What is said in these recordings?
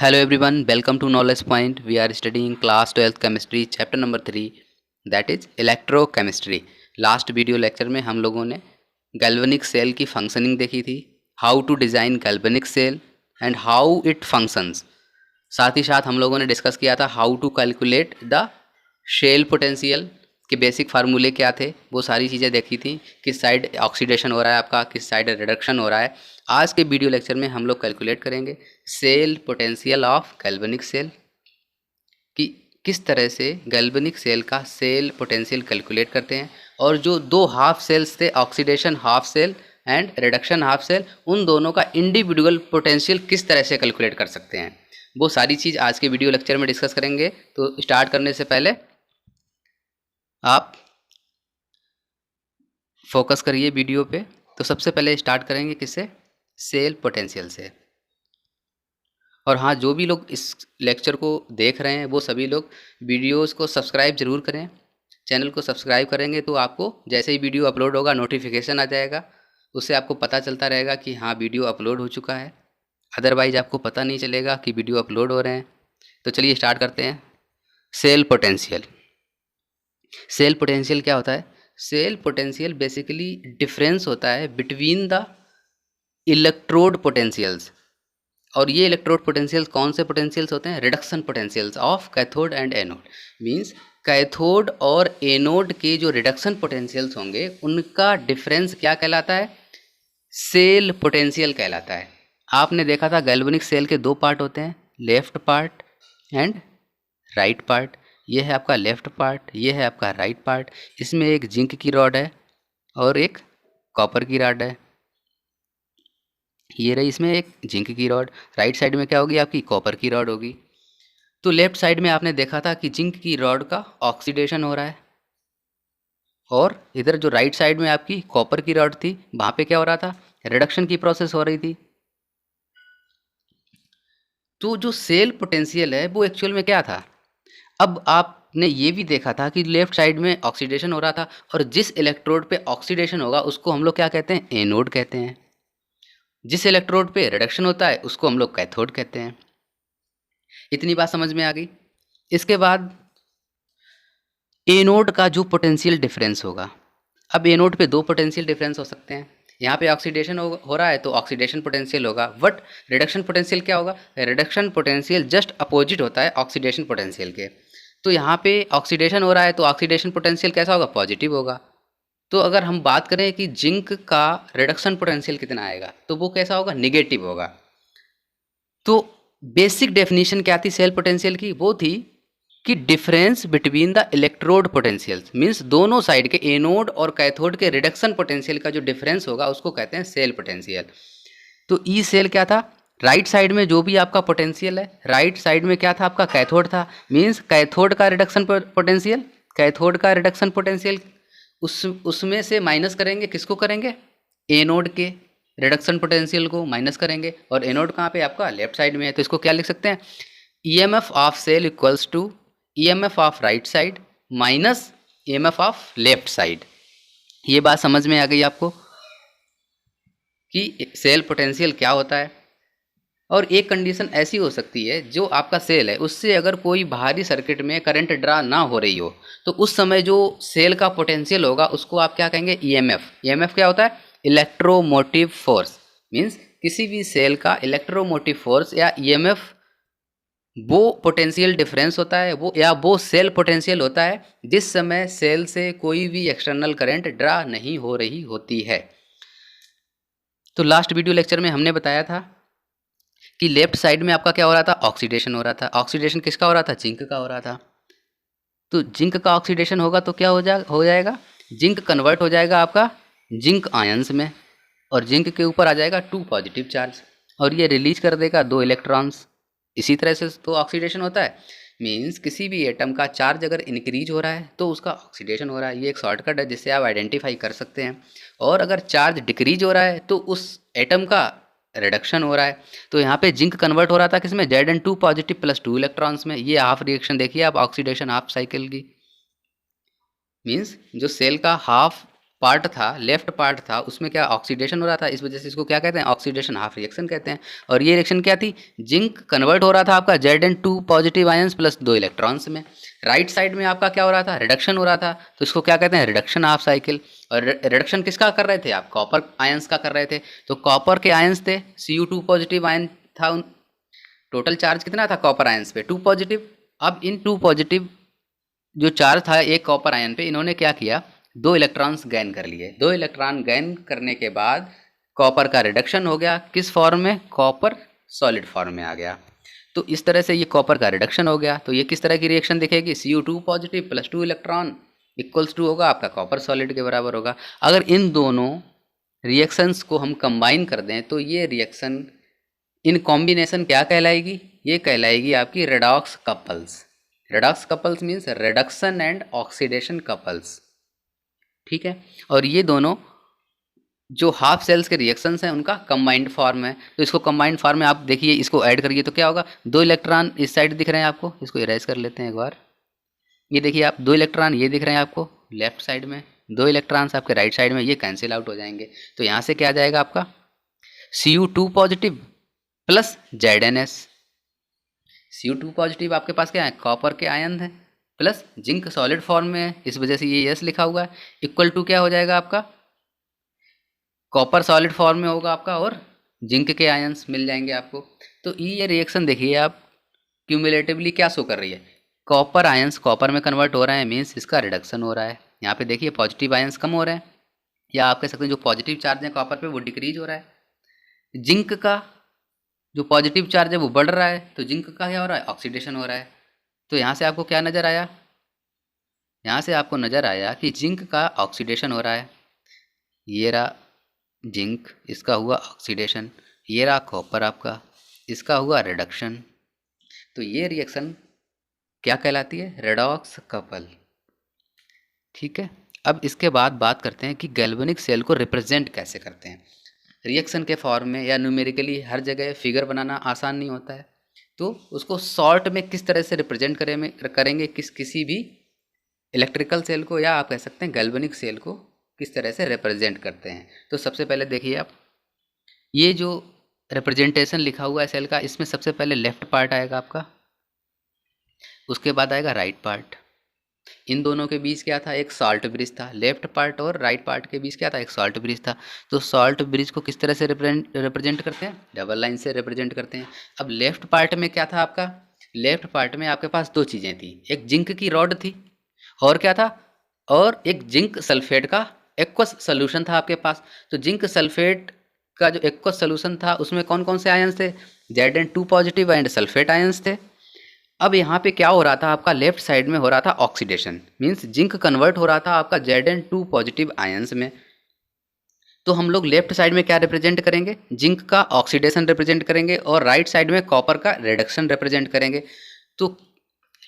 Hello everyone, welcome to Knowledge Point. We are studying class 12th chemistry chapter number 3, that is electrochemistry. Last video lecture में हम लोगों ने galvanic cell की functioning देखी थी, how to design galvanic cell and how it functions. साथ ही साथ हम लोगों ने डिस्कस किया था how to calculate the cell potential के बेसिक फार्मूले क्या थे, वो सारी चीज़ें देखी थी। किस साइड ऑक्सीडेशन हो रहा है आपका, किस साइड रिडक्शन हो रहा है। आज के वीडियो लेक्चर में हम लोग कैलकुलेट करेंगे cell potential of galvanic cell, कि किस तरह से गैल्वेनिक सेल का सेल पोटेंशियल कैलकुलेट करते हैं, और जो दो हाफ सेल्स थे, oxidation half cell and reduction half cell, उन दोनों का इंडिविजुअल पोटेंशियल किस तरह से कैलकुलेट कर सकते हैं, वो सारी चीज़ आज के वीडियो लेक्चर में डिस्कस करेंगे। तो स्टार्ट करने से पहले आप फोकस करिए वीडियो पे। तो सबसे पहले स्टार्ट करेंगे किससे, सेल पोटेंशियल से। और हाँ, जो भी लोग इस लेक्चर को देख रहे हैं वो सभी लोग वीडियोस को सब्सक्राइब ज़रूर करें। चैनल को सब्सक्राइब करेंगे तो आपको जैसे ही वीडियो अपलोड होगा नोटिफिकेशन आ जाएगा, उससे आपको पता चलता रहेगा कि हाँ वीडियो अपलोड हो चुका है। अदरवाइज आपको पता नहीं चलेगा कि वीडियो अपलोड हो रहे हैं। तो चलिए स्टार्ट करते हैं। Cell potential. सेल पोटेंशियल क्या होता है? सेल पोटेंशियल बेसिकली डिफरेंस होता है बिटवीन द इलेक्ट्रोड पोटेंशियल्स। और ये इलेक्ट्रोड पोटेंशियल्स कौन से पोटेंशियल्स होते हैं? Reduction potentials of cathode and anode. Means cathode और एनोड के जो रिडक्शन पोटेंशियल्स होंगे उनका डिफरेंस क्या कहलाता है? सेल पोटेंशियल कहलाता है। आपने देखा था गैल्वेनिक सेल के दो पार्ट होते हैं, left part and right part. ये है आपका लेफ्ट पार्ट, ये है आपका राइट पार्ट। इसमें एक जिंक की रॉड है और एक कॉपर की रॉड है। ये रही इसमें एक जिंक की रॉड, राइट साइड में क्या होगी आपकी? कॉपर की रॉड होगी। तो लेफ्ट साइड में आपने देखा था कि जिंक की रॉड का ऑक्सीडेशन हो रहा है, और इधर जो राइट साइड में आपकी कॉपर की रॉड थी वहाँ पे क्या हो रहा था? रिडक्शन की प्रोसेस हो रही थी। तो जो सेल पोटेंशियल है वो एक्चुअल में क्या था? अब आपने ये भी देखा था कि लेफ्ट साइड में ऑक्सीडेशन हो रहा था, और जिस इलेक्ट्रोड पे ऑक्सीडेशन होगा उसको हम लोग क्या कहते हैं? एनोड कहते हैं। जिस इलेक्ट्रोड पे रिडक्शन होता है उसको हम लोग कैथोड कहते हैं। इतनी बात समझ में आ गई। इसके बाद एनोड का जो पोटेंशियल डिफरेंस होगा। अब एनोड पे दो पोटेंशियल डिफरेंस हो सकते हैं। यहाँ पे ऑक्सीडेशन हो रहा है तो ऑक्सीडेशन पोटेंशियल होगा, बट रिडक्शन पोटेंशियल क्या होगा? रिडक्शन पोटेंशियल जस्ट अपोजिट होता है ऑक्सीडेशन पोटेंशियल के। तो यहाँ पे ऑक्सीडेशन हो रहा है तो ऑक्सीडेशन पोटेंशियल कैसा होगा? पॉजिटिव होगा। तो अगर हम बात करें कि जिंक का रिडक्शन पोटेंशियल कितना आएगा तो वो कैसा होगा? निगेटिव होगा। तो बेसिक डेफिनेशन क्या थी सेल पोटेंशियल की? वो थी कि difference between the electrode potentials. Means दोनों साइड के एनोड और कैथोड के रिडक्शन पोटेंशियल का जो डिफरेंस होगा उसको कहते हैं सेल पोटेंशियल। तो ई सेल क्या था? राइट साइड में जो भी आपका पोटेंशियल है, राइट साइड में क्या था आपका? कैथोड था। मींस कैथोड का रिडक्शन पोटेंशियल, कैथोड का रिडक्शन पोटेंशियल उसमें से माइनस करेंगे, किसको करेंगे? एनोड के रिडक्शन पोटेंशियल को माइनस करेंगे। और एनोड कहाँ पे? आपका लेफ्ट साइड में है। तो इसको क्या लिख सकते हैं? EMF of cell equals to EMF of right side minus EMF of left side. ये बात समझ में आ गई आपको कि सेल पोटेंशियल क्या होता है। और एक कंडीशन ऐसी हो सकती है, जो आपका सेल है उससे अगर कोई बाहरी सर्किट में करंट ड्रा ना हो रही हो तो उस समय जो सेल का पोटेंशियल होगा उसको आप क्या कहेंगे? ईएमएफ। ईएमएफ क्या होता है? Electromotive force. मींस किसी भी सेल का इलेक्ट्रोमोटिव फोर्स या ईएमएफ वो पोटेंशियल डिफरेंस होता है, वो या वो सेल पोटेंशियल होता है जिस समय सेल से कोई भी एक्सटर्नल करंट ड्रा नहीं हो रही होती है। तो लास्ट वीडियो लेक्चर में हमने बताया था कि लेफ्ट साइड में आपका क्या हो रहा था? ऑक्सीडेशन हो रहा था। ऑक्सीडेशन किसका हो रहा था? जिंक का हो रहा था। तो जिंक का ऑक्सीडेशन होगा तो क्या हो जाएगा? जिंक कन्वर्ट हो जाएगा आपका जिंक आयंस में, और जिंक के ऊपर आ जाएगा 2 पॉजिटिव चार्ज, और ये रिलीज कर देगा 2 इलेक्ट्रॉन्स। इसी तरह से तो ऑक्सीडेशन होता है। मींस किसी भी एटम का चार्ज अगर इंक्रीज हो रहा है तो उसका ऑक्सीडेशन हो रहा है। ये एक शॉर्टकट है जिससे आप आइडेंटिफाई कर सकते हैं। और अगर चार्ज डिक्रीज हो रहा है तो उस एटम का रिडक्शन हो रहा है। तो यहाँ पे जिंक कन्वर्ट हो रहा था किसमें? Zn2 पॉजिटिव प्लस 2 इलेक्ट्रॉन्स में। ये हाफ रिएक्शन देखिए आप, ऑक्सीडेशन हाफ साइकिल की। मींस जो सेल का हाफ पार्ट था, लेफ्ट पार्ट था, उसमें क्या ऑक्सीडेशन हो रहा था, इस वजह से इसको क्या कहते हैं, ऑक्सीडेशन हाफ रिएक्शन कहते हैं। और ये रिएक्शन क्या थी, जिंक कन्वर्ट हो रहा था आपका Zn2 positive ions plus 2 electrons में। राइट साइड में आपका क्या हो रहा था, रिडक्शन हो रहा था, तो इसको क्या कहते हैं, रिडक्शन हाफ साइकिल। और रिडक्शन किसका कर रहे थे आप, कॉपर आयंस का कर रहे थे, तो कॉपर के आयंस थे, Cu2 पॉजिटिव आयन था, टोटल चार्ज कितना था कॉपर आयंस पे, 2 पॉजिटिव। अब इन 2 पॉजिटिव जो चार्ज था एक कॉपर आयन पे, इन्होंने क्या किया, 2 इलेक्ट्रॉन्स गैन कर लिए। 2 इलेक्ट्रॉन गैन करने के बाद कॉपर का रिडक्शन हो गया, किस फॉर्म में, कॉपर सॉलिड फॉर्म में आ गया। तो इस तरह से ये कॉपर का रिडक्शन हो गया। तो ये किस तरह की रिएक्शन दिखेगी, Cu2 positive plus 2 electron equals to होगा आपका कॉपर सॉलिड के बराबर होगा। अगर इन दोनों रिएक्शंस को हम कंबाइन कर दें तो ये रिएक्शन इन कॉम्बिनेशन क्या कहलाएगी, ये कहलाएगी आपकी redox couples. Redox couples means reduction and oxidation couples, ठीक है। और ये दोनों जो हाफ सेल्स के रिएक्शंस हैं उनका कंबाइंड फॉर्म है। तो इसको कंबाइंड फॉर्म में आप देखिए, इसको ऐड करिए तो क्या होगा, 2 इलेक्ट्रॉन इस साइड दिख रहे हैं आपको, इसको इरेज कर लेते हैं एक बार। ये देखिए आप 2 इलेक्ट्रॉन ये दिख रहे हैं आपको लेफ्ट साइड में, 2 इलेक्ट्रॉन्स आपके राइट साइड में, ये कैंसिल आउट हो जाएंगे। तो यहाँ से क्या आ जाएगा आपका Cu2 positive plus Zns। Cu2 positive आपके पास क्या है, कॉपर के आयन है, प्लस जिंक सॉलिड फॉर्म में है, इस वजह से ये यस लिखा हुआ है, इक्वल टू क्या हो जाएगा आपका, कॉपर सॉलिड फॉर्म में होगा आपका, और जिंक के आयन्स मिल जाएंगे आपको। तो ये रिएक्शन देखिए आप क्यूमुलेटिवली क्या शो कर रही है, कॉपर आयन्स कॉपर में कन्वर्ट हो रहे हैं, मीन्स इसका रिडक्शन हो रहा है। यहाँ पे देखिए पॉजिटिव आयन्स कम हो रहे हैं, या आप कह सकते हैं जो पॉजिटिव चार्ज है कॉपर पे वो डिक्रीज हो रहा है। जिंक का जो पॉजिटिव चार्ज है वो बढ़ रहा है, तो जिंक का क्या हो रहा है, ऑक्सीडेशन हो रहा है। तो यहाँ से आपको क्या नज़र आया, यहाँ से आपको नज़र आया कि जिंक का ऑक्सीडेशन हो रहा है, ये रहा जिंक, इसका हुआ ऑक्सीडेशन, ये रहा कॉपर आपका, इसका हुआ रिडक्शन। तो ये रिएक्शन क्या कहलाती है, रेडॉक्स कपल, ठीक है। अब इसके बाद बात करते हैं कि गैल्वेनिक सेल को रिप्रेजेंट कैसे करते हैं। रिएक्शन के फॉर्म में या न्यूमेरिकली हर जगह फिगर बनाना आसान नहीं होता है, तो उसको शॉर्ट में किस तरह से रिप्रेजेंट करेंगे किसी भी इलेक्ट्रिकल सेल को, या आप कह सकते हैं गैल्वेनिक सेल को किस तरह से रिप्रेजेंट करते हैं। तो सबसे पहले देखिए आप, ये जो रिप्रेजेंटेशन लिखा हुआ है सेल का, इसमें सबसे पहले लेफ्ट पार्ट आएगा आपका, उसके बाद आएगा राइट पार्ट। इन दोनों के बीच क्या था, एक सॉल्ट ब्रिज था, लेफ्ट पार्ट और राइट पार्ट के बीच क्या था, एक सॉल्ट ब्रिज था। तो सॉल्ट ब्रिज को किस तरह से रिप्रेजेंट करते हैं, डबल लाइन से रिप्रेजेंट करते हैं। अब लेफ्ट पार्ट में क्या था आपका, लेफ्ट पार्ट में आपके पास 2 चीज़ें थी, एक जिंक की रॉड थी, और क्या था, और एक जिंक सल्फेट का एक्वस सोल्यूशन था आपके पास। तो जिंक सल्फेट का जो एक्वस सोल्यूशन था उसमें कौन कौन से आयंस थे, Zn2 positive and sulphate ions थे। अब यहाँ पे क्या हो रहा था आपका, लेफ्ट साइड में हो रहा था ऑक्सीडेशन, मीन्स जिंक कन्वर्ट हो रहा था आपका Zn2 पॉजिटिव आयंस में। तो हम लोग लेफ्ट साइड में क्या रिप्रेजेंट करेंगे, जिंक का ऑक्सीडेशन रिप्रेजेंट करेंगे, और राइट साइड में कॉपर का रिडक्शन रिप्रेजेंट करेंगे। तो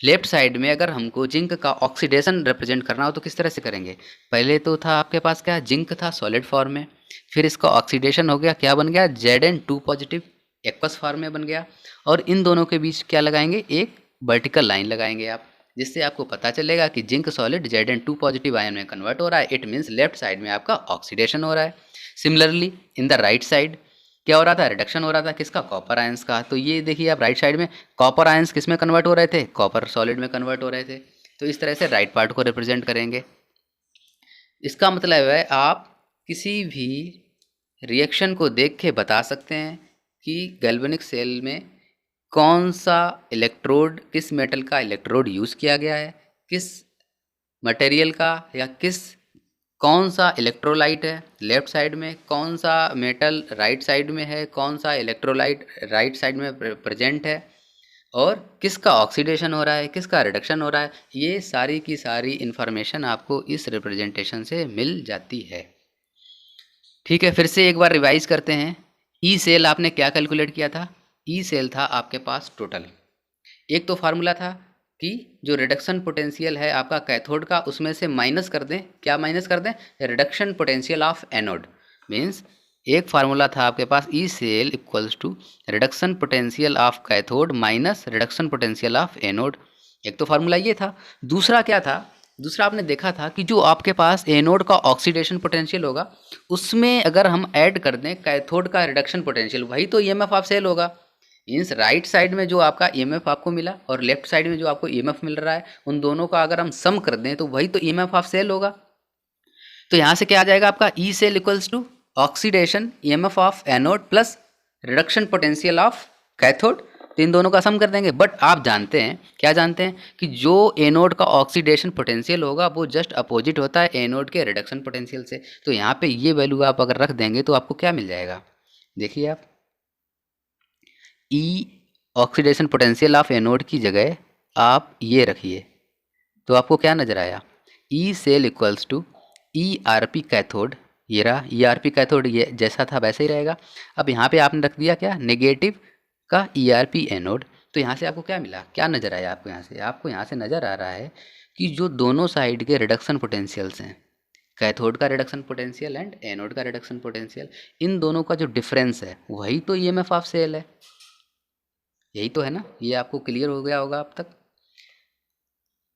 लेफ्ट साइड में अगर हमको जिंक का ऑक्सीडेशन रिप्रेजेंट करना हो तो किस तरह से करेंगे, पहले तो था आपके पास क्या, जिंक था सॉलिड फॉर्म में, फिर इसका ऑक्सीडेशन हो गया, क्या बन गया, Zn2 पॉजिटिव एक्वस फॉर्म में बन गया, और इन दोनों के बीच क्या लगाएंगे, एक वर्टिकल लाइन लगाएंगे आप, जिससे आपको पता चलेगा कि zinc solid Zn2 positive ion में कन्वर्ट हो रहा है, इट मीन्स लेफ्ट साइड में आपका ऑक्सीडेशन हो रहा है। Similarly in the right side क्या हो रहा था, रिडक्शन हो रहा था, किसका, कॉपर आयंस का। तो ये देखिए आप राइट साइड में कॉपर आयंस किस में कन्वर्ट हो रहे थे, कॉपर सॉलिड में कन्वर्ट हो रहे थे। तो इस तरह से राइट पार्ट को रिप्रेजेंट करेंगे। इसका मतलब है आप किसी भी रिएक्शन को देख के बता सकते हैं कि गैल्वेनिक सेल में कौन सा इलेक्ट्रोड, किस मेटल का इलेक्ट्रोड यूज़ किया गया है, किस मटेरियल का, या कौन सा इलेक्ट्रोलाइट है लेफ्ट साइड में, कौन सा मेटल राइट साइड में है, कौन सा इलेक्ट्रोलाइट राइट साइड में प्रेजेंट है, और किसका ऑक्सीडेशन हो रहा है, किसका रिडक्शन हो रहा है। ये सारी की सारी इन्फॉर्मेशन आपको इस रिप्रेजेंटेशन से मिल जाती है, ठीक है। फिर से एक बार रिवाइज करते हैं। ई सेल आपने क्या कैलकुलेट किया था, ई सेल था आपके पास टोटल, एक तो फार्मूला था कि जो रिडक्शन पोटेंशियल है आपका कैथोड का, उसमें से माइनस कर दें, क्या माइनस कर दें, reduction potential of anode. Means एक फार्मूला था आपके पास, E cell equals to reduction potential of cathode minus reduction potential of anode, एक तो फार्मूला ये था। दूसरा क्या था दूसरा आपने देखा था कि जो आपके पास एनोड का ऑक्सीडेशन पोटेंशियल होगा उसमें अगर हम ऐड कर दें कैथोड का रिडक्शन पोटेंशियल, वही तो ईएमएफ ऑफ सेल होगा। मीन्स राइट साइड में जो आपका ईएमएफ आपको मिला और लेफ्ट साइड में जो आपको ईएमएफ मिल रहा है, उन दोनों का अगर हम सम कर दें तो वही तो ईएमएफ ऑफ सेल होगा। तो यहाँ से क्या आ जाएगा आपका E cell equals to oxidation EMF of anode plus reduction potential of cathode. तो इन दोनों का सम कर देंगे। बट आप जानते हैं, क्या जानते हैं कि जो एनोड का ऑक्सीडेशन पोटेंशियल होगा वो जस्ट अपोजिट होता है एनोड के रिडक्शन पोटेंशियल से। तो यहाँ पे ये वैल्यू आप अगर रख देंगे तो आपको क्या मिल जाएगा, देखिए आप, ई ऑक्सीडेशन पोटेंशियल ऑफ एनोड की जगह आप ये रखिए तो आपको क्या नज़र आया, E cell equals to E R P cathode. ये रहा ई आर पी कैथोड, ये जैसा था वैसे ही रहेगा। अब यहाँ पे आपने रख दिया क्या, नेगेटिव का ई आर पी एनोड। तो यहाँ से आपको क्या मिला, क्या नज़र आया आपको, आपको यहाँ से नज़र आ रहा है कि जो दोनों साइड के रिडक्शन पोटेंशियल्स हैं, कैथोड का रिडक्शन पोटेंशियल एंड एनोड का रिडक्शन पोटेंशियल, इन दोनों का जो डिफरेंस है वही तो ईएमएफ ऑफ सेल है। यही तो है ना, ये आपको क्लियर हो गया होगा अब तक।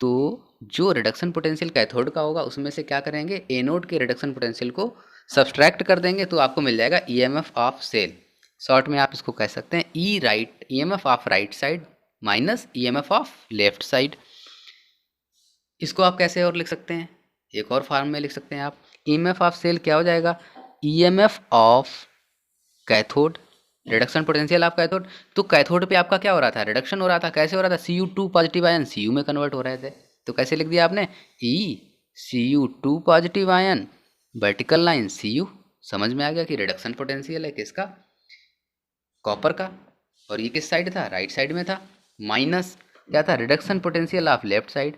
तो जो रिडक्शन पोटेंशियल कैथोड का होगा उसमें से क्या करेंगे, एनोड के रिडक्शन पोटेंशियल को सब्सट्रैक्ट कर देंगे तो आपको मिल जाएगा ईएमएफ ऑफ सेल। शॉर्ट में आप इसको कह सकते हैं E right, EMF of right side minus EMF of left side. इसको आप कैसे और लिख सकते हैं, एक और फॉर्म में लिख सकते हैं आप, ईएमएफ ऑफ सेल क्या हो जाएगा, EMF of cathode reduction potential of cathode. तो कैथोड पे आपका क्या हो रहा था, रिडक्शन हो रहा था। कैसे हो रहा था, Cu2 पॉजिटिव आयन Cu में कन्वर्ट हो रहे थे। तो कैसे लिख दिया आपने, ई Cu2 positive ion vertical line Cu। समझ में आ गया कि रिडक्शन पोटेंशियल है किसका, कॉपर का, और ये किस साइड था, राइट साइड में था, माइनस क्या था, reduction potential of left side.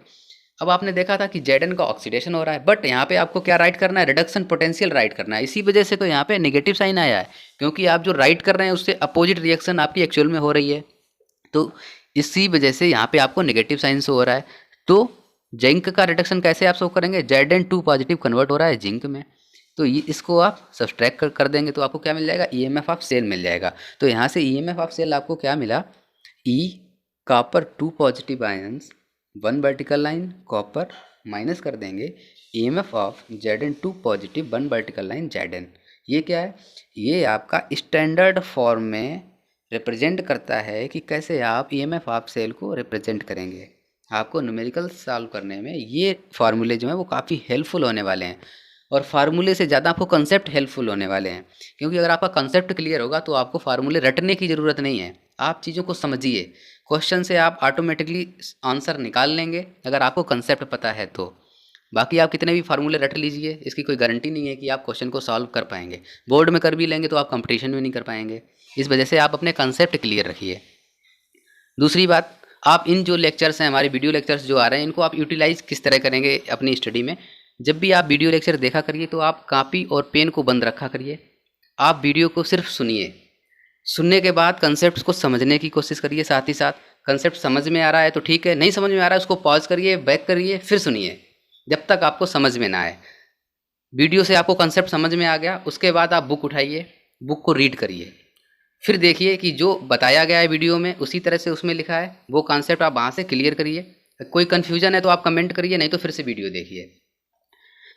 अब आपने देखा था कि Zn का ऑक्सीडेशन हो रहा है, बट यहाँ पे आपको क्या राइट करना है, रिडक्शन पोटेंशियल राइट करना है। इसी वजह से तो यहाँ पे नेगेटिव साइन आया है, क्योंकि आप जो राइट कर रहे हैं उससे अपोजिट रिएक्शन आपकी एक्चुअल में हो रही है। तो इसी वजह से यहाँ पे आपको नेगेटिव साइन से हो रहा है। तो जिंक का रिडक्शन कैसे आप शो करेंगे, Zn2 पॉजिटिव कन्वर्ट हो रहा है जिंक में, तो ये इसको आप सब्सट्रैक्ट कर देंगे तो आपको क्या मिल जाएगा, ईएमएफ ऑफ सेल मिल जाएगा। तो यहाँ से ईएमएफ ऑफ सेल आपको क्या मिला, E copper 2 positive ions 1 vertical line copper minus कर देंगे EMF of Zn2 positive 1 vertical line Zn। ये क्या है, ये आपका स्टैंडर्ड फॉर्म में रिप्रेजेंट करता है कि कैसे आप ईएमएफ ऑफ सेल को रिप्रेजेंट करेंगे। आपको न्यूमेरिकल सॉल्व करने में ये फार्मूले जो हैं वो काफ़ी हेल्पफुल होने वाले हैं, और फार्मूले से ज़्यादा आपको कंसेप्ट हेल्पफुल होने वाले हैं। क्योंकि अगर आपका कंसेप्ट क्लियर होगा तो आपको फार्मूले रटने की ज़रूरत नहीं है, आप चीज़ों को समझिए, क्वेश्चन से आप ऑटोमेटिकली आंसर निकाल लेंगे अगर आपको कंसेप्ट पता है तो। बाकी आप कितने भी फार्मूले रट लीजिए, इसकी कोई गारंटी नहीं है कि आप क्वेश्चन को सॉल्व कर पाएंगे। बोर्ड में कर भी लेंगे तो आप कंपटीशन में नहीं कर पाएंगे। इस वजह से आप अपने कंसेप्ट क्लियर रखिए। दूसरी बात, आप इन जो लेक्चर्स हैं, हमारे वीडियो लेक्चर्स जो आ रहे हैं, इनको आप यूटिलाइज़ किस तरह करेंगे अपनी स्टडी में। जब भी आप वीडियो लेक्चर देखा करिए तो आप कॉपी और पेन को बंद रखा करिए। आप वीडियो को सिर्फ सुनिए, सुनने के बाद कंसेप्ट को समझने की कोशिश करिए। साथ ही साथ कंसेप्ट समझ में आ रहा है तो ठीक है, नहीं समझ में आ रहा है उसको पॉज करिए, बैक करिए, फिर सुनिए जब तक आपको समझ में ना आए। वीडियो से आपको कंसेप्ट समझ में आ गया, उसके बाद आप बुक उठाइए, बुक को रीड करिए, फिर देखिए कि जो बताया गया है वीडियो में उसी तरह से उसमें लिखा है, वो कॉन्सेप्ट आप वहाँ से क्लियर करिए। कोई कन्फ्यूजन है तो आप कमेंट करिए, नहीं तो फिर से वीडियो देखिए।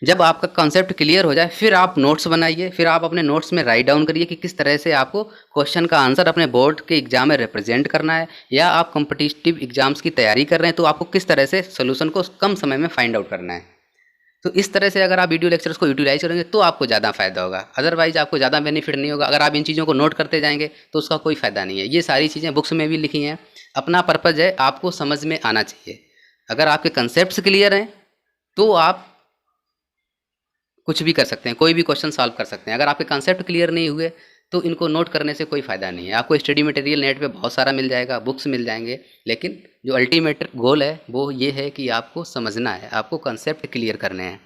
जब आपका कॉन्सेप्ट क्लियर हो जाए फिर आप नोट्स बनाइए, फिर आप अपने नोट्स में राइट डाउन करिए कि किस तरह से आपको क्वेश्चन का आंसर अपने बोर्ड के एग्जाम में रिप्रेजेंट करना है, या आप कॉम्पिटिटिव एग्जाम्स की तैयारी कर रहे हैं तो आपको किस तरह से सोल्यूशन को कम समय में फाइंड आउट करना है। तो इस तरह से अगर आप वीडियो लेक्चर्स को यूटिलाइज करेंगे तो आपको ज़्यादा फायदा होगा, अदरवाइज आपको ज़्यादा बेनिफिट नहीं होगा। अगर आप इन चीज़ों को नोट करते जाएंगे तो उसका कोई फ़ायदा नहीं है। ये सारी चीज़ें बुक्स में भी लिखी हैं, अपना पर्पज़ है आपको समझ में आना चाहिए। अगर आपके कंसेप्ट्स क्लियर हैं तो आप कुछ भी कर सकते हैं, कोई भी क्वेश्चन सॉल्व कर सकते हैं। अगर आपके कंसेप्ट क्लियर नहीं हुए तो इनको नोट करने से कोई फ़ायदा नहीं है। आपको स्टडी मटेरियल नेट पे बहुत सारा मिल जाएगा, बुक्स मिल जाएंगे, लेकिन जो अल्टीमेट गोल है वो ये है कि आपको समझना है, आपको कंसेप्ट क्लियर करने हैं।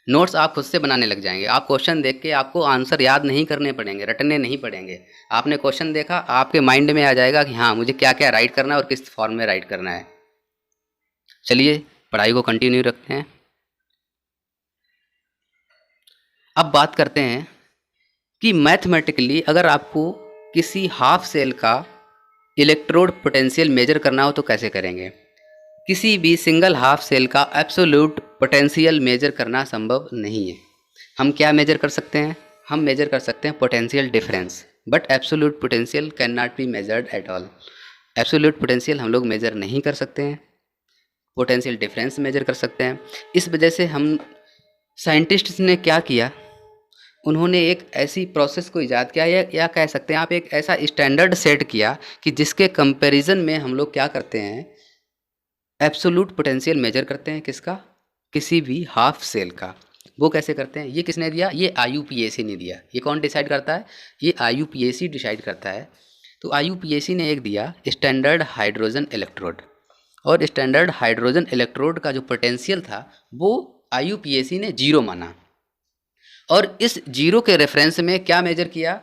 नोट्स आप खुद से बनाने लग जाएंगे। आप क्वेश्चन देख के आपको आंसर याद नहीं करने पड़ेंगे, रटने नहीं पड़ेंगे। आपने क्वेश्चन देखा, आपके माइंड में आ जाएगा कि हाँ मुझे क्या क्या राइट करना है और किस फॉर्म में राइट करना है। चलिए पढ़ाई को कंटिन्यू रखते हैं। अब बात करते हैं कि मैथमेटिकली अगर आपको किसी हाफ सेल का इलेक्ट्रोड पोटेंशियल मेजर करना हो तो कैसे करेंगे। किसी भी सिंगल हाफ सेल का एब्सोल्यूट पोटेंशियल मेजर करना संभव नहीं है। हम क्या मेजर कर सकते हैं? हम मेजर कर सकते हैं potential difference, but absolute potential can not be measured at all. Absolute potential हम लोग मेजर नहीं कर सकते हैं, पोटेंशियल डिफरेंस मेजर कर सकते हैं। इस वजह से हम साइंटिस्ट्स ने क्या किया, उन्होंने एक ऐसी प्रोसेस को ईजाद किया, या कह सकते हैं आप एक ऐसा स्टैंडर्ड सेट किया कि जिसके कंपैरिजन में हम लोग क्या करते हैं, एब्सोल्यूट पोटेंशियल मेजर करते हैं। किसका? किसी भी हाफ सेल का। वो कैसे करते हैं? ये किसने दिया? ये IUPAC ने दिया। ये कौन डिसाइड करता है? ये IUPAC डिसाइड करता है। तो IUPAC ने एक दिया स्टैंडर्ड हाइड्रोजन इलेक्ट्रोड, और स्टैंडर्ड हाइड्रोजन इलेक्ट्रोड का जो पोटेंशियल था वो IUPAC ने 0 माना, और इस 0 के रेफरेंस में क्या मेजर किया?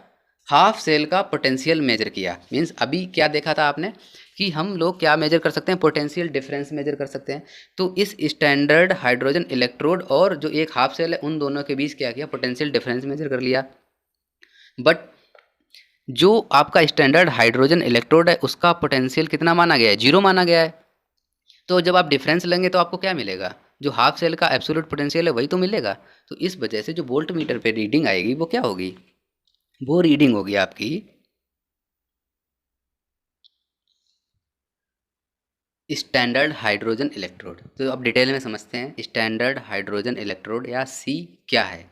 हाफ सेल का पोटेंशियल मेजर किया। मीन्स अभी क्या देखा था आपने कि हम लोग क्या मेजर कर सकते हैं? पोटेंशियल डिफरेंस मेजर कर सकते हैं। तो इस स्टैंडर्ड हाइड्रोजन इलेक्ट्रोड और जो एक हाफ सेल है, उन दोनों के बीच क्या किया? पोटेंशियल डिफरेंस मेजर कर लिया। बट जो आपका स्टैंडर्ड हाइड्रोजन इलेक्ट्रोड है उसका पोटेंशियल कितना माना गया है? 0 माना गया है। तो जब आप डिफरेंस लेंगे तो आपको क्या मिलेगा? जो हाफ सेल का एब्सोल्यूट पोटेंशियल है वही तो मिलेगा। तो इस वजह से जो वोल्ट मीटर पे रीडिंग आएगी वो क्या होगी? वो रीडिंग होगी आपकी स्टैंडर्ड हाइड्रोजन इलेक्ट्रोड। तो अब डिटेल में समझते हैं स्टैंडर्ड हाइड्रोजन इलेक्ट्रोड या सी क्या है,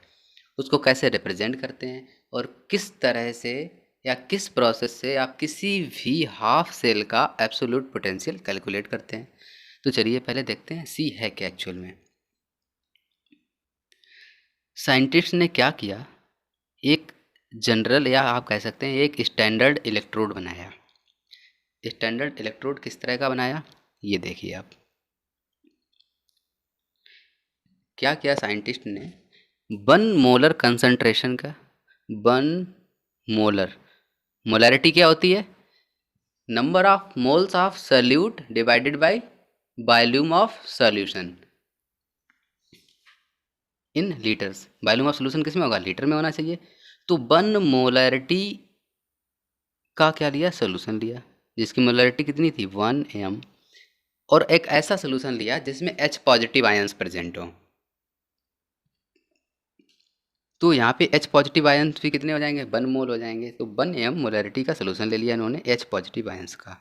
उसको कैसे रिप्रेजेंट करते हैं, और किस तरह से या किस प्रोसेस से आप किसी भी हाफ सेल का एब्सोल्यूट पोटेंशियल कैलकुलेट करते हैं। तो चलिए पहले देखते हैं सी है क्या एक्चुअल में। साइंटिस्ट ने क्या किया, एक जनरल या आप कह सकते हैं एक स्टैंडर्ड इलेक्ट्रोड बनाया। स्टैंडर्ड इलेक्ट्रोड किस तरह का बनाया, ये देखिए आप। क्या किया साइंटिस्ट ने? 1 मोलर कंसंट्रेशन का 1 मोलर, मोलैरिटी क्या होती है? Number of moles of solute divided by volume of solution in litres. Volume of solution किस में होगा? लीटर में होना चाहिए। तो 1 मोलैरिटी का क्या लिया? सॉल्यूशन लिया, जिसकी मोलैरिटी कितनी थी? 1 m, और एक ऐसा सॉल्यूशन लिया जिसमें H पॉजिटिव आयंस प्रेजेंट हो। तो यहाँ पे H पॉजिटिव आयंस भी कितने हो जाएंगे? 1 मोल हो जाएंगे। तो 1 m मोलैरिटी का सॉल्यूशन ले लिया इन्होंने H पॉजिटिव आयंस का।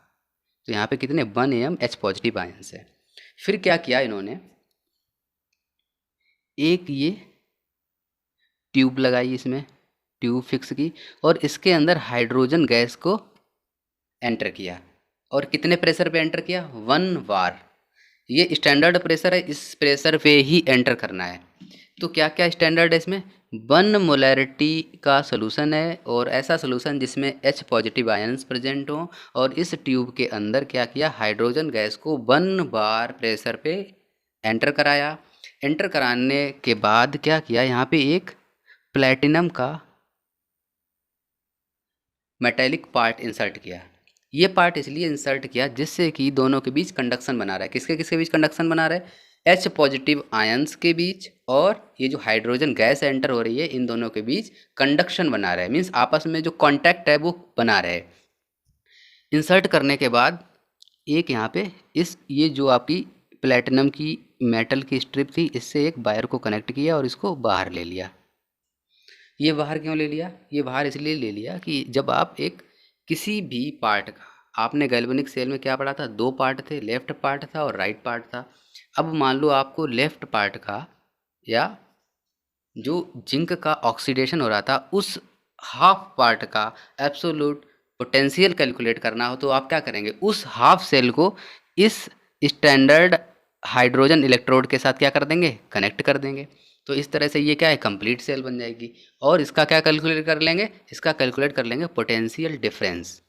तो यहाँ पे कितने? 1 m H पॉजिटिव आयंस है। फिर क्या किया इन्होंने, एक ये ट्यूब लगाई, इसमें ट्यूब फिक्स की, और इसके अंदर हाइड्रोजन गैस को एंटर किया। और कितने प्रेशर पे एंटर किया? 1 बार। ये स्टैंडर्ड प्रेशर है, इस प्रेशर पे ही एंटर करना है। तो क्या क्या स्टैंडर्ड है इसमें? 1 मोलैरिटी का सोल्यूशन है, और ऐसा सोल्यूशन जिसमें H पॉजिटिव आयंस प्रेजेंट हो, और इस ट्यूब के अंदर क्या किया? हाइड्रोजन गैस को 1 बार प्रेशर पे एंटर कराया। एंटर कराने के बाद क्या किया? यहाँ पे एक प्लैटिनम का मेटेलिक पार्ट इंसर्ट किया। ये पार्ट इसलिए इंसर्ट किया जिससे कि दोनों के बीच कंडक्शन बना रहा है। किसके किसके बीच कंडक्शन बना रहा है? H पॉजिटिव आयंस के बीच, और ये जो हाइड्रोजन गैस एंटर हो रही है इन दोनों के बीच कंडक्शन बना रहा है। मीन्स आपस में जो कॉन्टैक्ट है वो बना रहे। इंसर्ट करने के बाद एक यहाँ पे ये जो आपकी प्लेटिनम की मेटल की स्ट्रिप थी, इससे एक वायर को कनेक्ट किया और इसको बाहर ले लिया। ये बाहर क्यों ले लिया? ये बाहर इसलिए ले लिया कि जब आप एक किसी भी पार्ट का, आपने गैल्वेनिक सेल में क्या पढ़ा था? 2 पार्ट थे, लेफ्ट पार्ट था और राइट पार्ट था। अब मान लो आपको लेफ्ट पार्ट का या जो जिंक का ऑक्सीडेशन हो रहा था उस हाफ पार्ट का एब्सोल्यूट पोटेंशियल कैलकुलेट करना हो, तो आप क्या करेंगे? उस हाफ सेल को इस स्टैंडर्ड हाइड्रोजन इलेक्ट्रोड के साथ क्या कर देंगे? कनेक्ट कर देंगे। तो इस तरह से ये क्या है? कंप्लीट सेल बन जाएगी। और इसका क्या कैलकुलेट कर लेंगे? इसका कैलकुलेट कर लेंगे potential difference.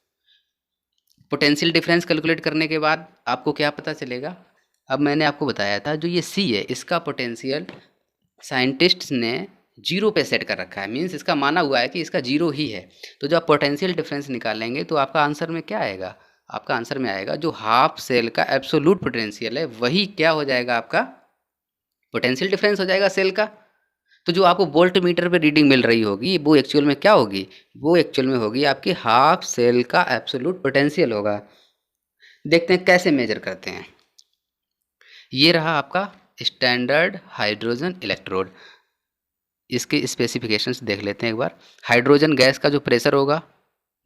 Potential difference calculate करने के बाद आपको क्या पता चलेगा? अब मैंने आपको बताया था जो ये सी है इसका पोटेंशियल साइंटिस्ट्स ने 0 पे सेट कर रखा है। मीन्स इसका माना हुआ है कि इसका 0 ही है। तो जब आप पोटेंशियल डिफरेंस निकालेंगे तो आपका आंसर में क्या आएगा? आपका आंसर में आएगा जो हाफ सेल का एब्सोल्यूट पोटेंशियल है वही क्या हो जाएगा? आपका पोटेंशियल डिफरेंस हो जाएगा सेल का। तो जो आपको वोल्ट मीटर पे रीडिंग मिल रही होगी वो एक्चुअल में क्या होगी? वो एक्चुअल में होगी आपकी हाफ सेल का एब्सोल्यूट पोटेंशियल होगा। देखते हैं कैसे मेजर करते हैं। ये रहा आपका स्टैंडर्ड हाइड्रोजन इलेक्ट्रोड। इसके स्पेसिफिकेशंस देख लेते हैं एक बार। हाइड्रोजन गैस का जो प्रेशर होगा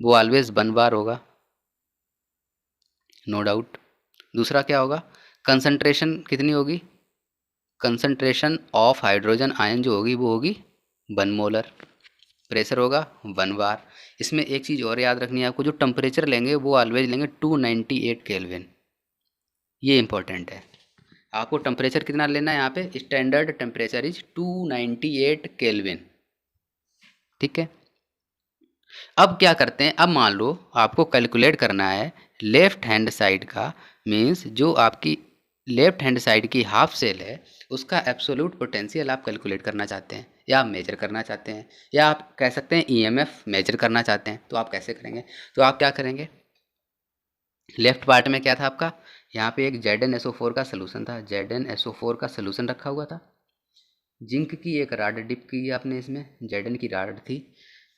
वो ऑलवेज 1 बार होगा, नो डाउट। दूसरा क्या होगा, कंसंट्रेशन कितनी होगी, कंसंट्रेशन ऑफ हाइड्रोजन आयन जो होगी वो होगी 1 मोलर। प्रेशर होगा 1 बार। इसमें एक चीज़ और याद रखनी है आपको, जो टेम्परेचर लेंगे वो ऑलवेज लेंगे 298 केल्विन। ये इंपॉर्टेंट है। आपको टेम्परेचर कितना लेना है यहाँ पे, स्टैंडर्ड टेम्परेचर इज 298 केल्विन। ठीक है। अब क्या करते हैं, अब मान लो आपको कैलकुलेट करना है लेफ्ट हैंड साइड का, मीन्स जो आपकी लेफ्ट हैंड साइड की हाफ सेल है उसका एब्सोल्यूट पोटेंशियल आप कैलकुलेट करना चाहते हैं या आप मेजर करना चाहते हैं, या आप कह सकते हैं ईएमएफ मेजर करना चाहते हैं। तो आप कैसे करेंगे, तो आप क्या करेंगे, लेफ्ट पार्ट में क्या था आपका, यहाँ पे एक ZnSO4 का सोल्यूशन था, ZnSO4 का सोल्यूशन रखा हुआ था। जिंक की एक राड डिप की आपने इसमें, Zn की राड थी।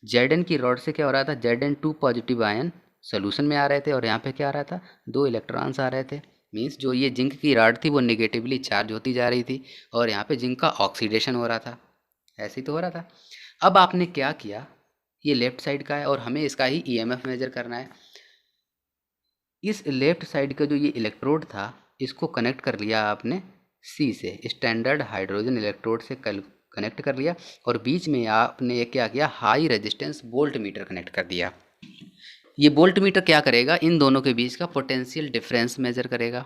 Zn की रॉड से क्या हो रहा था, Zn2 पॉजिटिव आयन सोल्यूशन में आ रहे थे और यहाँ पे क्या आ रहा था, 2 इलेक्ट्रॉन्स आ रहे थे। मीन्स जो ये जिंक की राड थी वो निगेटिवली चार्ज होती जा रही थी और यहाँ पे जिंक का ऑक्सीडेशन हो रहा था। ऐसे ही तो हो रहा था। अब आपने क्या किया, ये लेफ्ट साइड का है और हमें इसका ही ईएमएफ मेजर करना है। इस लेफ्ट साइड का जो ये इलेक्ट्रोड था इसको कनेक्ट कर लिया आपने सी से, स्टैंडर्ड हाइड्रोजन इलेक्ट्रोड से कनेक्ट कर लिया और बीच में आपने ये क्या किया, high resistance volt meter connect कर दिया। ये वोल्ट मीटर क्या करेगा, इन दोनों के बीच का पोटेंशियल डिफरेंस मेजर करेगा।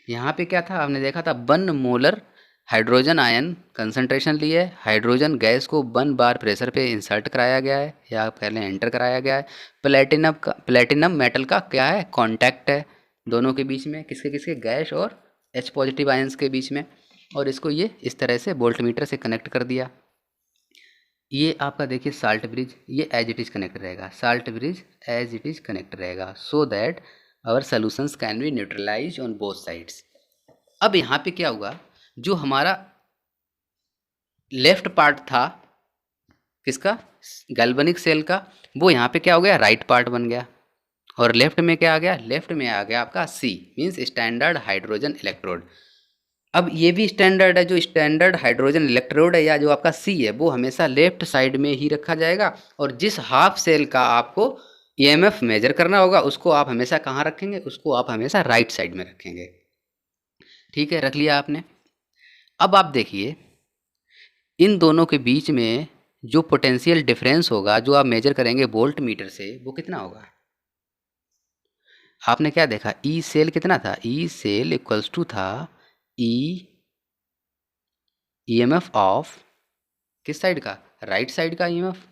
यहाँ पे क्या था, आपने देखा था 1 मोलर हाइड्रोजन आयन कंसंट्रेशन लिए, हाइड्रोजन गैस को 1 बार प्रेशर पे इंसर्ट कराया गया है या पहले एंटर कराया गया है। प्लेटिनम मेटल का क्या है, कांटेक्ट है दोनों के बीच में, किसके किसके, गैस और H पॉजिटिव आयंस के बीच में, और इसको ये इस तरह से वोल्ट मीटर से कनेक्ट कर दिया। ये आपका देखिए साल्ट ब्रिज, ये एज इट इज़ कनेक्ट रहेगा, salt bridge as it is connect रहेगा, so that our solutions can be neutralise on both sides. अब यहाँ पे क्या हुआ, जो हमारा लेफ्ट पार्ट था किसका, गैल्वेनिक सेल का, वो यहाँ पे क्या हो गया, राइट पार्ट बन गया। और लेफ्ट में क्या आ गया, लेफ्ट में आ गया आपका सी, मीन्स स्टैंडर्ड हाइड्रोजन इलेक्ट्रोड। अब ये भी स्टैंडर्ड है, जो स्टैंडर्ड हाइड्रोजन इलेक्ट्रोड है या जो आपका सी है वो हमेशा लेफ्ट साइड में ही रखा जाएगा, और जिस हाफ सेल का आपको ईएमएफ मेजर करना होगा उसको आप हमेशा कहाँ रखेंगे, उसको आप हमेशा राइट साइड में रखेंगे। ठीक है, रख लिया आपने। अब आप देखिए इन दोनों के बीच में जो पोटेंशियल डिफरेंस होगा जो आप मेजर करेंगे वोल्ट मीटर से, वो कितना होगा। आपने क्या देखा, ई सेल कितना था, ई सेल इक्वल्स टू था ई ईएमएफ ऑफ किस साइड का, राइट साइड का EMF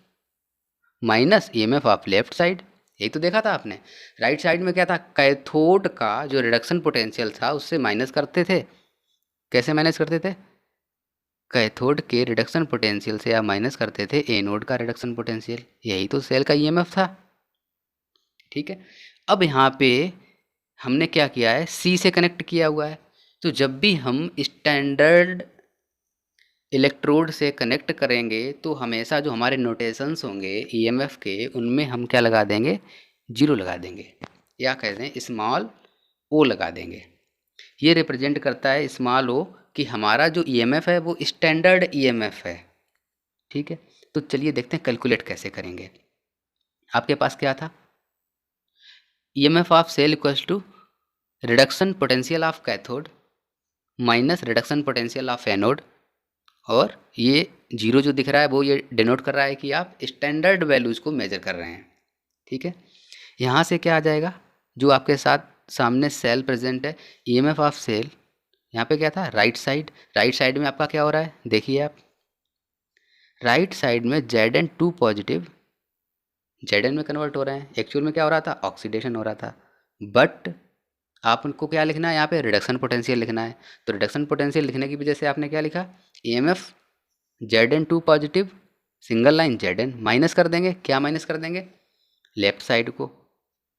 minus EMF of left side. यही तो देखा था आपने, राइट साइड में क्या था, कैथोड का जो रिडक्शन पोटेंशियल था उससे माइनस करते थे। कैसे माइनस करते थे, कैथोड के रिडक्शन पोटेंशियल से आप माइनस करते थे एनोड का रिडक्शन पोटेंशियल। यही तो सेल का ईएमएफ था। ठीक है। अब यहाँ पे हमने क्या किया है, सी से कनेक्ट किया हुआ है, तो जब भी हम स्टैंडर्ड इलेक्ट्रोड से कनेक्ट करेंगे तो हमेशा जो हमारे नोटेशंस होंगे ईएमएफ के उनमें हम क्या लगा देंगे, 0 लगा देंगे, या कह दें स्मॉल ओ लगा देंगे। ये रिप्रेजेंट करता है स्मॉल ओ कि हमारा जो ईएमएफ है वो स्टैंडर्ड ईएमएफ है। ठीक है, तो चलिए देखते हैं कैलकुलेट कैसे करेंगे। आपके पास क्या था, EMF of cell equals to reduction potential of cathode minus reduction potential of anode, और ये 0 जो दिख रहा है वो ये डिनोट कर रहा है कि आप स्टैंडर्ड वैल्यूज़ को मेजर कर रहे हैं। ठीक है, यहाँ से क्या आ जाएगा, जो आपके साथ सामने सेल प्रेजेंट है, ईएमएफ ऑफ सेल, यहाँ पे क्या था, राइट साइड, राइट साइड में आपका क्या हो रहा है, देखिए आप राइट साइड में Zn2 पॉजिटिव Zn में कन्वर्ट हो रहे हैं। एक्चुअल में क्या हो रहा था, ऑक्सीडेशन हो रहा था, बट आपको क्या लिखना है यहाँ पे, रिडक्शन पोटेंशियल लिखना है। तो रिडक्शन पोटेंशियल लिखने की वजह से आपने क्या लिखा, EMF Zn2 positive single line Zn minus कर देंगे, क्या माइनस कर देंगे, लेफ्ट साइड को।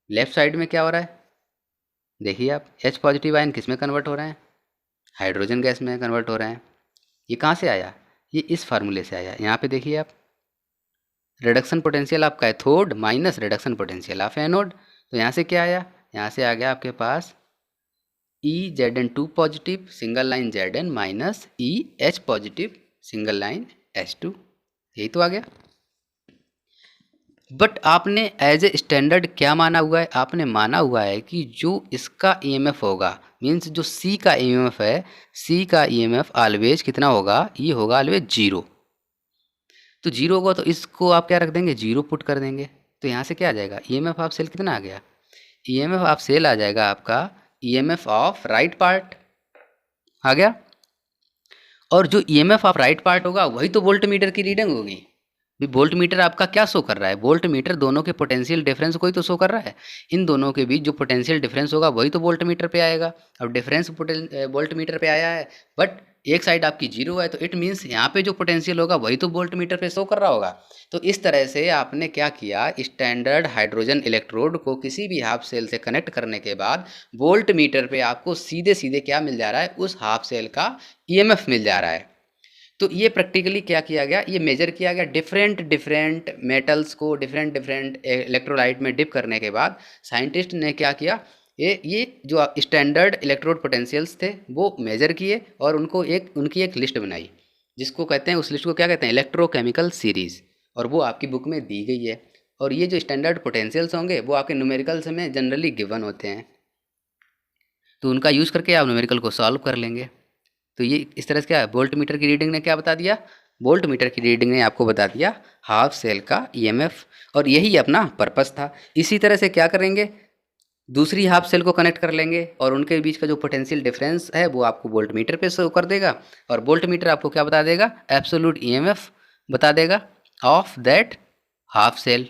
लेफ्ट साइड में क्या हो रहा है, देखिए आप H पॉजिटिव आयन किस में कन्वर्ट हो रहे हैं, हाइड्रोजन गैस में कन्वर्ट हो रहे हैं। ये कहाँ से आया, ये इस फार्मूले से आया। यहाँ पे देखिए आप reduction potential of cathode minus reduction potential of anode, तो यहाँ से क्या आया, यहाँ से आ गया आपके पास E Z N two positive single line Z N minus E H positive single line H two, यही तो आ गया। बट आपने एज ए स्टैंडर्ड क्या माना हुआ है, आपने माना हुआ है कि जो इसका ईएमएफ होगा, मीन्स जो सी का ईएमएफ है, सी का ईएमएफ ऑलवेज कितना होगा, ये होगा ऑलवेज जीरो। तो जीरो होगा तो इसको आप क्या रख देंगे, जीरो पुट कर देंगे। तो यहाँ से क्या आ जाएगा, ईएमएफ ऑफ सेल कितना आ गया, ईएमएफ ऑफ सेल आ जाएगा आपका ईएमएफ ऑफ राइट पार्ट आ गया। और जो ईएमएफ ऑफ राइट पार्ट होगा वही तो वोल्ट मीटर की रीडिंग होगी। भी वोल्ट मीटर आपका क्या शो कर रहा है, वोल्ट मीटर दोनों के पोटेंशियल डिफरेंस को ही तो शो कर रहा है। इन दोनों के बीच जो पोटेंशियल डिफरेंस होगा वही तो वोल्ट मीटर पे आएगा। अब डिफरेंस वोल्ट मीटर पे आया है, बट एक साइड आपकी जीरो है, तो इट मीन्स यहाँ पे जो पोटेंशियल होगा वही तो वोल्ट मीटर पे शो कर रहा होगा। तो इस तरह से आपने क्या किया, स्टैंडर्ड हाइड्रोजन इलेक्ट्रोड को किसी भी हाफ सेल से कनेक्ट करने के बाद वोल्ट मीटर पे आपको सीधे सीधे क्या मिल जा रहा है, उस हाफ सेल का ईएमएफ मिल जा रहा है। तो ये प्रैक्टिकली क्या किया गया, ये मेजर किया गया डिफरेंट डिफरेंट मेटल्स को डिफरेंट डिफरेंट इलेक्ट्रोलाइट में डिप करने के बाद साइंटिस्ट ने क्या किया, ये जो स्टैंडर्ड इलेक्ट्रोड पोटेंशियल्स थे वो मेजर किए और उनकी एक लिस्ट बनाई, जिसको कहते हैं, उस लिस्ट को क्या कहते हैं, इलेक्ट्रोकेमिकल सीरीज़, और वो आपकी बुक में दी गई है। और ये जो स्टैंडर्ड पोटेंशियल्स होंगे वो आपके न्यूमेरिकल्स में जनरली गिवन होते हैं, तो उनका यूज़ करके आप न्यूमेरिकल को सॉल्व कर लेंगे। तो ये इस तरह से क्या है, वोल्ट मीटर की रीडिंग ने क्या बता दिया, वोल्ट मीटर की रीडिंग ने आपको बता दिया हाफ सेल का ईएमएफ, और यही अपना पर्पस था। इसी तरह से क्या करेंगे, दूसरी हाफ सेल को कनेक्ट कर लेंगे और उनके बीच का जो पोटेंशियल डिफरेंस है वो आपको वोल्ट मीटर पे शो कर देगा, और वोल्ट मीटर आपको क्या बता देगा, एब्सोल्यूट ईएमएफ बता देगा ऑफ दैट हाफ सेल।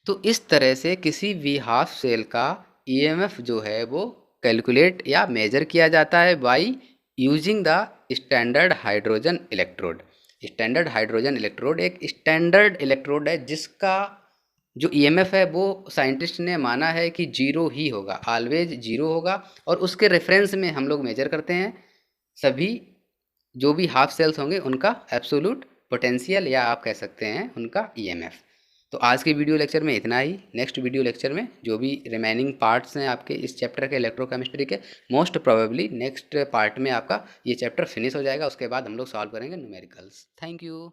तो इस तरह से किसी भी हाफ सेल का ईएमएफ जो है वो कैलकुलेट या मेजर किया जाता है by using the standard hydrogen electrode. Standard hydrogen electrode एक स्टैंडर्ड इलेक्ट्रोड है जिसका जो ईएमएफ है वो साइंटिस्ट ने माना है कि जीरो ही होगा, ऑलवेज जीरो होगा, और उसके रेफरेंस में हम लोग मेजर करते हैं सभी जो भी हाफ सेल्स होंगे उनका एब्सोल्यूट पोटेंशियल, या आप कह सकते हैं उनका ईएमएफ। तो आज के वीडियो लेक्चर में इतना ही। नेक्स्ट वीडियो लेक्चर में जो भी रिमेनिंग पार्ट्स हैं आपके इस चैप्टर के इलेक्ट्रोकेमिस्ट्री के, मोस्ट प्रोबेबली नेक्स्ट पार्ट में आपका ये चैप्टर फिनिश हो जाएगा, उसके बाद हम लोग सॉल्व करेंगे न्यूमेरिकल्स। Thank you.